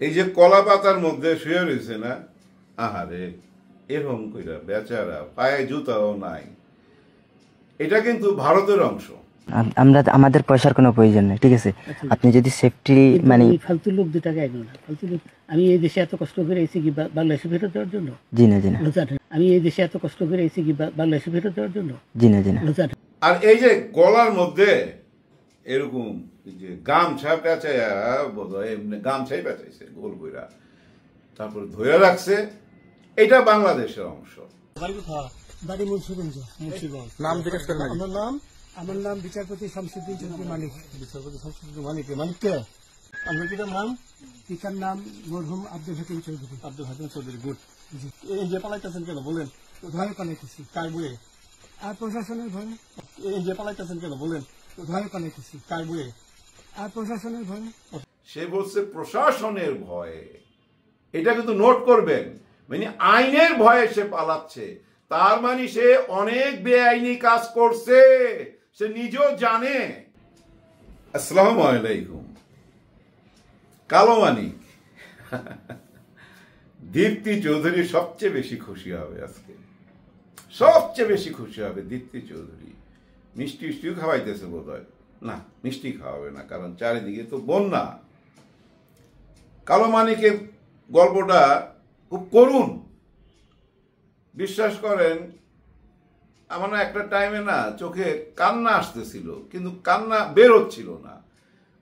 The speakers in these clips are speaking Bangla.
এই যে কলা পাতার মধ্যে শুয়ে রয়েছে না, আহারে এরকম কইরা বেচারা পায়ে জুতাও নাই। এটা কিন্তু ভারতের অংশ। আমরা আমাদের পয়সার কোনো প্রয়োজন নেই, ঠিক আছে? আপনি যদি সেফটি মানে ফালতু লোক 2 টাকা একদম না ফালতু লোক। আমি এই দেশে এত কষ্ট করে এসেছি কি বাংলাদেশে ফেরত দেওয়ার জন্য? জি না জি না। আমি এই দেশে এত কষ্ট করে এসেছি কি বাংলাদেশে ফেরত দেওয়ার জন্য? জি না জি না। আর এই যে গলার মধ্যে এরকম যে গামছা পেঁচাইয়া বোধহয় এমনি গামছাই পেঁচাইছে গোল কইরা, তারপর ধরে রাখছে। এটা বাংলাদেশের অংশ। বাড়ি মুন্সিগঞ্জ। নাম জিজ্ঞেস করেন। আমার নাম বিচারপতি শামসুদ্দিন চৌধুরী মানিক। বিচারপতি শামসুদ্দিন মানিক। মানিককে আপনার পিতার নাম? পিতার নাম মরহুম আব্দুল হাকিম চৌধুরী। আব্দুল হাকিম চৌধুরী। গুড। এই যে পালাইতেছেন কেন বলেন? ভয় পালাইতেছি। কার বইয়ে? আর প্রশাসনের ভয়ে। এই যে পালাইতেছেন কেন বলেন? ভয় পালাইতেছি। কার বইয়ে? আর প্রশাসনের ভয়ে। সে বলছে প্রশাসনের ভয়ে। এটা কিন্তু নোট করবেন, মানে আইনের ভয়ে সে পালাচ্ছে। তার মানে সে অনেক বেআইনি কাজ করছে, সে নিজেও জানে। আসসালামু আলাইকুম। কালো মানিক দীপ্তি চৌধুরী সবচেয়ে বেশি খুশি হবে আজকে, সবচেয়ে বেশি খুশি হবে দীপ্তি চৌধুরী। মিষ্টি মিষ্টিও খাওয়াইতেছে বোধ হয়। না, মিষ্টি খাওয়াবে না, কারণ চারিদিকে তো বন্যা। কালো মানিকের গল্পটা খুব করুণ, বিশ্বাস করেন। আমার একটা টাইমে না চোখে কান্না আসতেছিল, কিন্তু কান্না বের হচ্ছিল না,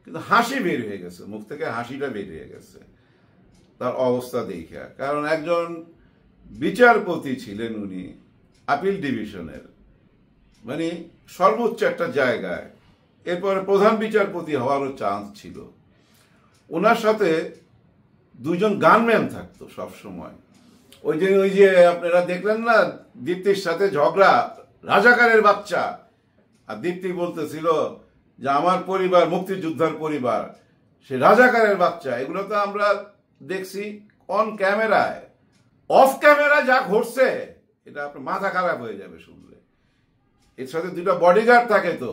কিন্তু হাসি বের হয়ে গেছে, মুখ থেকে হাসিটা বের হয়ে গেছে তার অবস্থা দেখে। কারণ একজন বিচারপতি ছিলেন উনি, আপিল ডিভিশনের, মানে সর্বোচ্চ একটা জায়গায়। এরপরে প্রধান বিচারপতি হওয়ারও চান্স ছিল। ওনার সাথে 2 জন গানম্যান থাকতো সব সময়। ওই যে আপনারা দেখলেন না দীপ্তির সাথে ঝগড়া, রাজাকারের বাচ্চা। আর দীপ্তি বলতেছিল যে আমার পরিবার মুক্তিযোদ্ধার পরিবার, সে রাজাকারের বাচ্চা। এগুলো তো আমরা দেখছি অন ক্যামেরায়। অফ ক্যামেরা যা ঘটছে, এটা আপনার মাথা খারাপ হয়ে যাবে শুনলে। এর সাথে 2টা বডিগার্ড থাকে, তো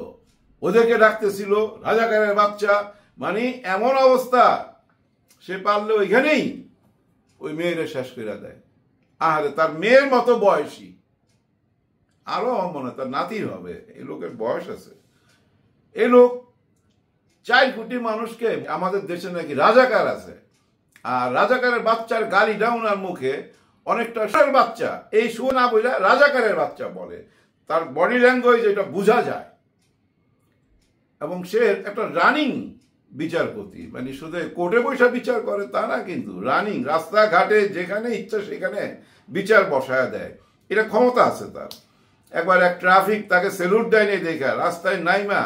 ওদেরকে ডাকতেছিল রাজাকারের বাচ্চা। মানে এমন অবস্থা, সে পারলে ওইখানেই ওই মেয়েরে শেষ করে দেয়। আরে তার মেয়ের মতো বয়সী, আরো মনে হয় তার নাতির হবে। এই লোকের বয়স আছে। এই লোক 4 কোটি মানুষকে, আমাদের দেশে নাকি রাজাকার আছে, আর রাজাকারের বাচ্চার গালিটা ওনার মুখে অনেকটা বাচ্চা, এই শু না বলে রাজাকারের বাচ্চা বলে। তার বডি ল্যাঙ্গুয়েজ এটা বোঝা যায়। এবং সে একটা রানিং বিচারপতি, মানে শুধু কোর্টে বসে বিচার করে তা না, কিন্তু রানিং, রাস্তাঘাটে যেখানে ইচ্ছা সেখানে বিচার বসায় দেয়। এটা ক্ষমতা আছে তার। একবার এক ট্রাফিক তাকে সেলুট দেয়নি দেখা রাস্তায় নাইমা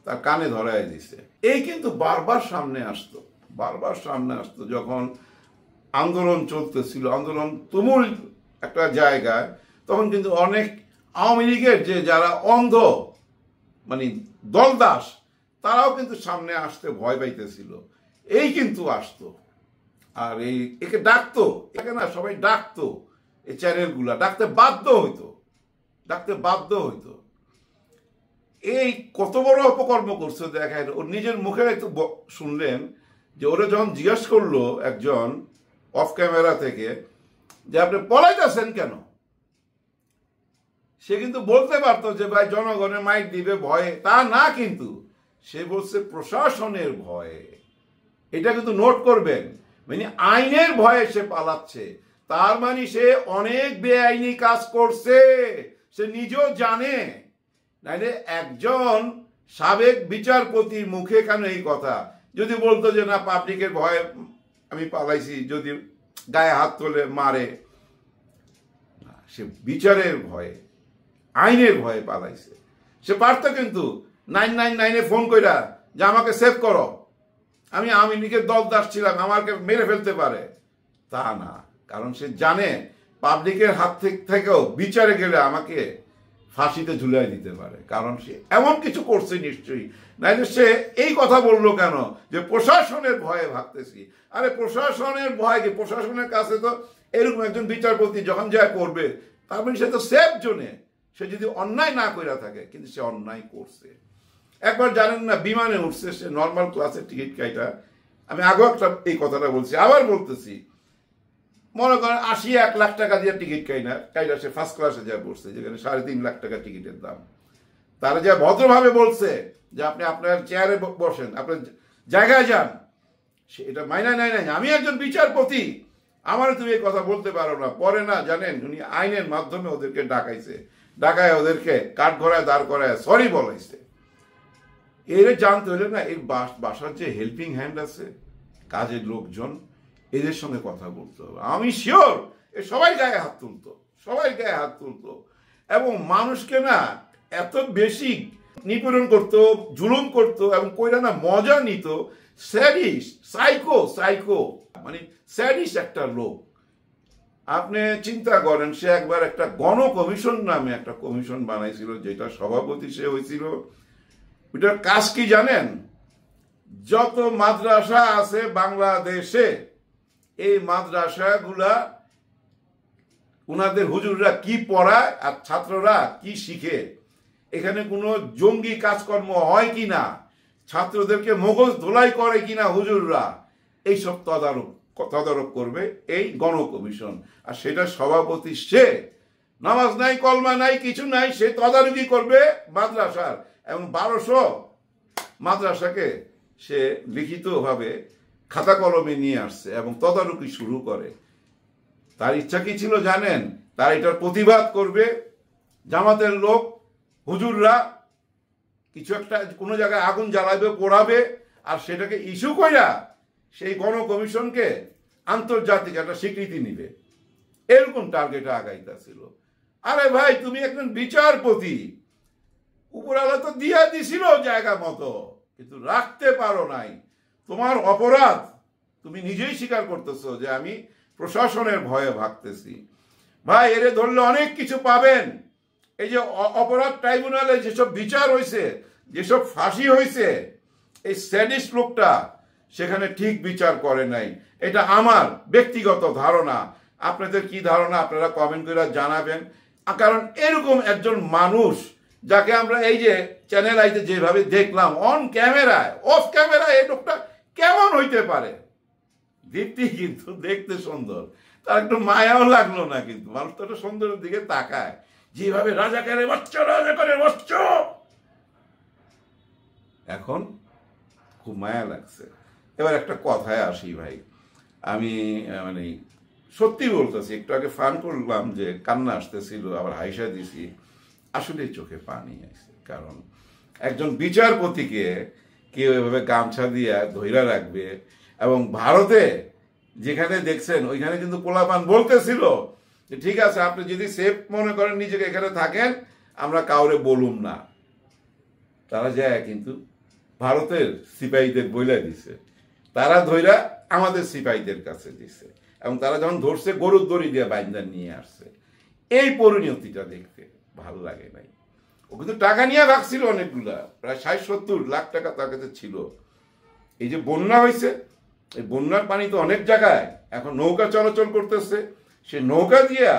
তার কানে ধরায় দিছে। এই কিন্তু বারবার সামনে আসতো, বারবার সামনে আসতো। যখন আন্দোলন চলতেছিল, আন্দোলন তুমুল একটা জায়গায়, তখন কিন্তু অনেক আওয়ামী লীগের যে যারা অন্ধ মানে দলদাস, তারাও কিন্তু সামনে আসতে ভয় পাইতেছিল। এই কিন্তু আসতো, আর একে ডাকতো, একে না সবাই ডাকতো, এই চ্যানেলগুলা ডাকতে বাধ্য হইতো, ডাকতে বাধ্য হইতো। এই কত বড় অপকর্ম করছে দেখেন। ওর নিজের মুখে হয়তো শুনলেন যে ওরা যখন জিজ্ঞেস করলো একজন অফ ক্যামেরা থেকে যে আপনি পলাইতেছেন কেন, সে কিন্তু বলতে পারতো যে ভাই জনগণের মাইক দিবে ভয়ে, তা না, কিন্তু সে বলছে প্রশাসনের ভয়ে। এটা কিন্তু নোট করবেন, মানে আইনের ভয়ে সে পালাচ্ছে। তার মানে সে অনেক বেআইনি কাজ করছে, সে নিজেও জানে। নাইলে একজন সাবেক বিচারপতির মুখে কেন এই কথা? যদি বলতো যে না পাবলিকের ভয়ে আমি পালাইছি, যদি গায়ে হাত তোলে মারে, সে বিচারের ভয়ে, আইনের ভয়ে পালাইছে। সে পারতো কিন্তু 999-এ ফোন কইরা যে আমাকে সেভ করো, আমি আওয়ামী লীগের দলদাস ছিলাম, আমাকে মেরে ফেলতে পারে। তা না, কারণ সে জানে পাবলিকের হাত থেকেও বিচারে গেলে আমাকে ফাঁসিতে ঝুলাই দিতে পারে, কারণ সে এমন কিছু করছে নিশ্চয়ই। নাইলে সে এই কথা বললো কেন যে প্রশাসনের ভয়ে ভাবতেছি? আরে প্রশাসনের ভয় কি? প্রশাসনের কাছে তো এরকম একজন বিচারপতি যখন যা করবে, তার মানে সে তো সেফ জোনে। সে যদি অন্যায় না কইরা থাকে, কিন্তু সে অন্যায় করছে। একবার জানেন না, বিমানে উঠছে সে, নর্মাল ক্লাসের টিকিট কাইটা, আমি আগেও একটা এই কথাটা বলছি, আবার বলতেছি, মনে করেন ৮০-১ লাখ টাকা দিয়ে টিকিট কাইনা সে ফার্স্ট ক্লাসে যা পড়ছে, যেখানে ৩.৫ লাখ টাকা টিকিটের দাম। তারা যা ভদ্রভাবে বলছে যে আপনি আপনার চেয়ারে বসেন, আপনার জায়গায় যান, এটা মাইনা নেয় নাই। আমি একজন বিচারপতি, আমারও তুমি এই কথা বলতে পারো না। পরে না জানেন, উনি আইনের মাধ্যমে ওদেরকে ডাকায় ওদেরকে কাঠগড়ায় দাঁড় করায় সরি বলাইছে। এর জানতে হলে না, এই বাসার যে হেল্পিং হ্যান্ড আছে, কাজের লোকজন, এদের সঙ্গে কথা বলতে হবে। আমি শিওর এ সবাই গায়ে হাত তুলতো, এবং মানুষকে না এত বেশি নিপীড়ন করতো, জুলুম করতো, এবং কইরা না মজা নিত। স্যাডিস, সাইকো মানে স্যাডিস একটা লোক। আপনি চিন্তা করেন, সে একবার একটা গণ কমিশন নামে একটা কমিশন বানাইছিল, যেটা সভাপতি সে হয়েছিল। ওইটার কাজ কি জানেন? যত মাদ্রাসা আছে বাংলাদেশে, এই মাদ্রাসাগুলা উনাদের হুজুররা কি পড়ায় আর ছাত্ররা কি শিখে, এখানে কোনো জঙ্গি কাজকর্ম হয় কিনা, ছাত্রদেরকে মগজ ধোলাই করে কিনা হুজুররা, এইসব তদারক করবে এই গণ কমিশন। আর সেটা সভাপতি সে, নামাজ নাই, কলমা নাই, কিছু নাই, সে তদারকি করবে মাদ্রাসার। এবং ১২০০ মাদ্রাসাকে সে লিখিতভাবে খাতা কলমে নিয়ে আসছে এবং তদারকি শুরু করে। তার ইচ্ছা কি ছিল জানেন? তার এটার প্রতিবাদ করবে জামাতের লোক, হুজুররা কিছু একটা কোনো জায়গায় আগুন জ্বালাবে, পোড়াবে, আর সেটাকে ইস্যু কইরা সেই গণ কমিশনকে আন্তর্জাতিক একটা স্বীকৃতি নিবে, এরকম টার্গেটে আগাইতেছিল। আরে ভাই, তুমি একজন বিচারপতি, উপরওয়ালা তো দিয়া দিছিল জায়গা মতো, কিন্তু রাখতে পারো নাই। তোমার অপরাধ, তুমি নিজেই স্বীকার করতেছো যে আমি প্রশাসনের ভয়ে ভাগতেছি। ভাই, এরে ধরলে অনেক কিছু পাবেন। এই যে অপরাধ ট্রাইব্যুনালে যেসব বিচার হয়েছে, যেসব ফাঁসি হয়েছে, এই স্যাডিস্ট লোকটা সেখানে ঠিক বিচার করে নাই। এটা আমার ব্যক্তিগত ধারণা। আপনাদের কি ধারণা আপনারা কমেন্ট করে জানাবেন। কারণ এরকম একজন মানুষ, যাকে আমরা এই যে চ্যানেল আইতে যেভাবে দেখলাম, অন ক্যামেরায়, অফ ক্যামেরায়, এই লোকটা কেমন হইতে পারে? দীপ্তি কিন্তু দেখতে সুন্দর, তার একটু মায়াও লাগলো না, কিন্তু মানুষ তো সুন্দরের দিকে তাকায়, যেভাবে রাজাকারের বাচ্চা, এখন খুব মায়া লাগছে। এবার একটা কথায় আসি ভাই, আমি মানে সত্যি বলতেছি, একটু আগে ফান করলাম যে কান্না আসতেছিল, আবার হাইসা দিছি, আসলে চোখে পানি আসছে। কারণ একজন বিচারপতিকে কেউ এভাবে গামছা দিয়ে ধইরা রাখবে, এবং ভারতে যেখানে দেখছেন ওইখানে কিন্তু পোলাপান বলতেছিল যে ঠিক আছে, আপনি যদি সেফ মনে করেন নিজেকে, এখানে থাকেন, আমরা কাউরে বলুম না। তারা যায় কিন্তু ভারতের সিপাহীদের বইলা দিছে, তারা ধইরা আমাদের সিপাহীদের কাছে দিছে, এবং তারা যখন ধরছে গরুর দড়ি দিয়ে বাইন্দা নিয়ে আসছে। এই পরিণতিটা দেখতে ভালো লাগে নাই। ও কিন্তু টাকা নিয়ে রাখছিল অনেকগুলা, প্রায় ৬০-৭০ লাখ টাকা তার কাছে ছিল। এই যে বন্যা হয়েছে, এই বন্যার পানি তো অনেক জায়গায় এখন নৌকা চলাচল করতেছে, সে নৌকা দিয়া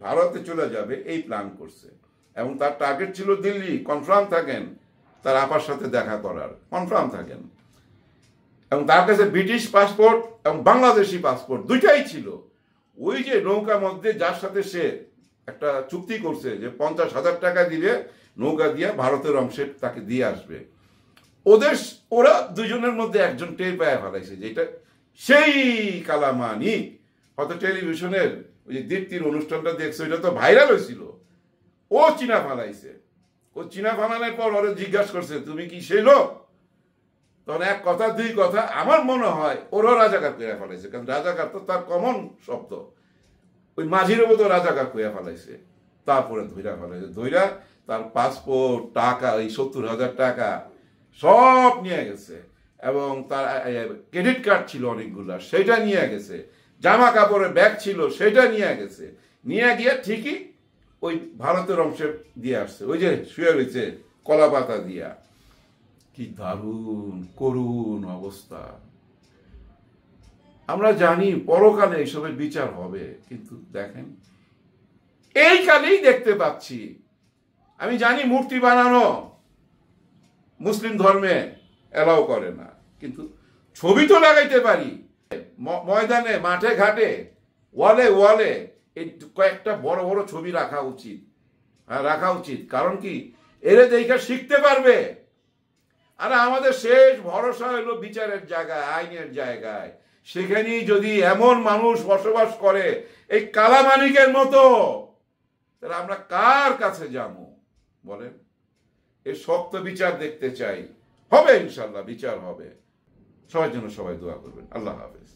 ভারতে চলে যাবে এই প্ল্যান করছে, এবং তার টার্গেট ছিল দিল্লি। কনফার্ম থাকেন, তার আপার সাথে দেখা করার কনফার্ম থাকেন। এবং তার কাছে ব্রিটিশ পাসপোর্ট এবং বাংলাদেশি পাসপোর্ট দুইটাই ছিল। ওই যে নৌকা মধ্যে যার সাথে সে একটা চুক্তি করছে যে ৫০,০০০ টাকা দিলে নৌকা দিয়ে ভারতের অংশে তাকে দিয়ে আসবে, ওরা দুজনের মধ্যে একজন টের পায়ে ফেলাইছে, যেটা সেই কালামানি। হয়তো টেলিভিশনের ওই যে দীপ্তির অনুষ্ঠানটা দেখছে, ওইটা তো ভাইরাল হয়েছিল। ও চিনা ফালাইছে, ও চিনা ফালানোর পর ওরা জিজ্ঞাসা করছে তুমি কি সেই লোক? তখন এক কথা দুই কথা, আমার মনে হয় ওরও রাজাকার কইয়া ফেলাইছে, কারণ রাজাকার তো তার কমন শব্দ। ওই মাঝির মতো রাজাকার কইয়া ফেলাইছে, তারপরে ধৈরা ফেলাইছে। ধৈরা তার পাসপোর্ট, টাকা, এই ৭০,০০০ টাকা সব নিয়ে গেছে, এবং তার ক্রেডিট কার্ড ছিল অনেকগুলা, সেটা নিয়ে গেছে, জামা কাপড়ের ব্যাগ ছিল সেটা নিয়ে গেছে, নিয়ে গিয়ে ঠিকই ওই ভারতের অংশে দিয়ে আসছে। ওই যে শুয়ে রয়েছে কলা পাতা দিয়া। কি দারুণ করুণ অবস্থা। আমরা জানি পরকালে এইসবের বিচার হবে, কিন্তু দেখেন এই কালেই দেখতে পাচ্ছি। আমি জানি মূর্তি বানানো মুসলিম ধর্মে এলাও করে না, কিন্তু ছবি তো লাগাইতে পারি, ময়দানে, মাঠে ঘাটে, ওয়ালে ওয়ালে এই কয়েকটা বড় বড় ছবি রাখা উচিত। রাখা উচিত, কারণ কি এরে দেখে শিখতে পারবে। আর আমাদের শেষ ভরসা হলো বিচারের জায়গায়, আইনের জায়গায়। সেখানেই যদি এমন মানুষ বসবাস করে এই কালামানিকের মতো, তাহলে আমরা কার কাছে যাবো বলেন? এই শক্ত বিচার দেখতে চাই। হবে ইনশাল্লাহ, বিচার হবে। সবার জন্য সবাই দোয়া করবেন। আল্লাহ হাফেজ।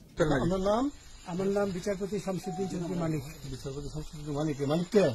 আপনার নাম? আমার নাম বিচারপতি শামসুদ্দিন চৌধুরী মানিক। বিচারপতি শামসুদ্দিন মানিক। মানিক কে?